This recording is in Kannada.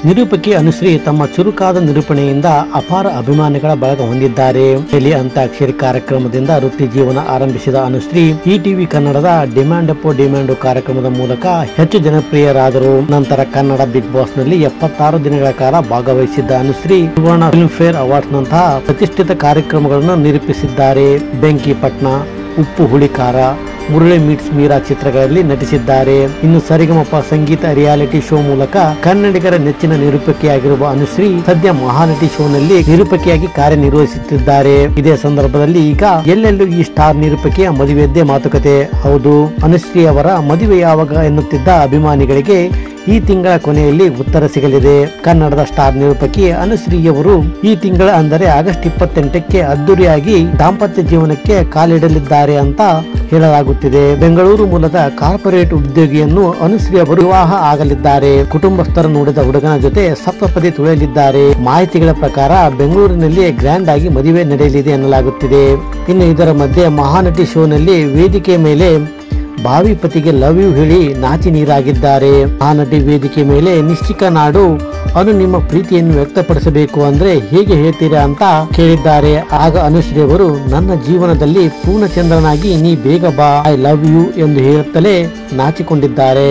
ನಿರೂಪಕಿ ಅನುಶ್ರೀ ತಮ್ಮ ಚುರುಕಾದ ನಿರೂಪಣೆಯಿಂದ ಅಪಾರ ಅಭಿಮಾನಿಗಳ ಬಳಗ ಹೊಂದಿದ್ದಾರೆ. ಇಲ್ಲಿ ಅಂತ್ಯಾಕ್ಷರಿ ಕಾರ್ಯಕ್ರಮದಿಂದ ವೃತ್ತಿ ಜೀವನ ಆರಂಭಿಸಿದ ಅನುಶ್ರೀ ಟಿವಿ ಕನ್ನಡದ ಡಿಮ್ಯಾಂಡ್ ಅಪ್ಪೋ ಡಿಮ್ಯಾಂಡು ಕಾರ್ಯಕ್ರಮದ ಮೂಲಕ ಹೆಚ್ಚು ಜನಪ್ರಿಯರಾದರು. ನಂತರ ಕನ್ನಡ ಬಿಗ್ ಬಾಸ್ ನಲ್ಲಿ 76 ದಿನಗಳ ಕಾಲ ಭಾಗವಹಿಸಿದ್ದ ಅನುಶ್ರೀ ಸುವರ್ಣ ಫಿಲ್ಮ್ ಫೇರ್ ಅವಾರ್ಡ್ಸ್ ನಂತಹ ಪ್ರತಿಷ್ಠಿತ ಕಾರ್ಯಕ್ರಮಗಳನ್ನು ನಿರೂಪಿಸಿದ್ದಾರೆ. ಬೆಂಕಿ ಪಟ್ನ, ಉಪ್ಪು ಹುಳಿ ಖಾರ, ಮುರಳಿ ಮೀಟ್ಸ್ ಮೀರಾ ಚಿತ್ರಗಳಲ್ಲಿ ನಟಿಸಿದ್ದಾರೆ. ಇನ್ನು ಸರಿಗಮಪ ಸಂಗೀತ ರಿಯಾಲಿಟಿ ಶೋ ಮೂಲಕ ಕನ್ನಡಿಗರ ನೆಚ್ಚಿನ ನಿರೂಪಕಿಯಾಗಿರುವ ಅನುಶ್ರೀ ಸದ್ಯ ಮಹಾನಟಿ ಶೋ ನಲ್ಲಿ ನಿರೂಪಕಿಯಾಗಿ ಕಾರ್ಯನಿರ್ವಹಿಸುತ್ತಿದ್ದಾರೆ. ಇದೇ ಸಂದರ್ಭದಲ್ಲಿ ಈಗ ಎಲ್ಲೆಲ್ಲೂ ಈ ಸ್ಟಾರ್ ನಿರೂಪಕಿಯ ಮದುವೆಯದ್ದೇ ಮಾತುಕತೆ. ಹೌದು, ಅನುಶ್ರೀ ಅವರ ಮದುವೆ ಯಾವಾಗ ಎನ್ನುತ್ತಿದ್ದ ಅಭಿಮಾನಿಗಳಿಗೆ ಈ ತಿಂಗಳ ಕೊನೆಯಲ್ಲಿ ಉತ್ತರ ಸಿಗಲಿದೆ. ಕನ್ನಡದ ಸ್ಟಾರ್ ನಿರೂಪಕಿ ಅನುಶ್ರೀಯವರು ಈ ತಿಂಗಳ ಅಂದರೆ ಆಗಸ್ಟ್ 28ಕ್ಕೆ ಅದ್ದೂರಿಯಾಗಿ ದಾಂಪತ್ಯ ಜೀವನಕ್ಕೆ ಕಾಲಿಡಲಿದ್ದಾರೆ ಅಂತ ಹೇಳಲಾಗುತ್ತಿದೆ. ಬೆಂಗಳೂರು ಮೂಲದ ಕಾರ್ಪೊರೇಟ್ ಉದ್ಯೋಗಿಯನ್ನು ಅನುಶ್ರೀ ಅವರು ವಿವಾಹ ಆಗಲಿದ್ದಾರೆ. ಕುಟುಂಬಸ್ಥರು ನೋಡಿದ ಹುಡುಗನ ಜೊತೆ ಸಪ್ತಪದಿ ತುಳಿಯಲಿದ್ದಾರೆ. ಮಾಹಿತಿಗಳ ಪ್ರಕಾರ ಬೆಂಗಳೂರಿನಲ್ಲಿ ಗ್ರ್ಯಾಂಡ್ ಆಗಿ ಮದುವೆ ನಡೆಯಲಿದೆ ಎನ್ನಲಾಗುತ್ತಿದೆ. ಇನ್ನು ಇದರ ಮಧ್ಯೆ ಮಹಾನಟಿ ಶೋನಲ್ಲಿ ವೇದಿಕೆ ಮೇಲೆ ಭಾವಿ ಪತಿಗೆ ಲವ್ ಯು ಹೇಳಿ ನಾಚಿ ನೀರಾಗಿದ್ದಾರೆ. ಆ ನಟಿ ವೇದಿಕೆ ಮೇಲೆ ನಿಶ್ಚಿಕ ನಾಡು ಅನು ನಿಮ್ಮ ಪ್ರೀತಿಯನ್ನು ವ್ಯಕ್ತಪಡಿಸಬೇಕು ಅಂದ್ರೆ ಹೇಗೆ ಹೇಳ್ತೀರಾ ಅಂತ ಕೇಳಿದ್ದಾರೆ. ಆಗ ಅನುಶ್ರೀ ಅವರು ನನ್ನ ಜೀವನದಲ್ಲಿ ಪೂರ್ಣಚಂದ್ರನಾಗಿ ನೀ ಬೇಗ ಬಾ, ಐ ಲವ್ ಯು ಎಂದು ಹೇಳುತ್ತಲೇ ನಾಚಿಕೊಂಡಿದ್ದಾರೆ.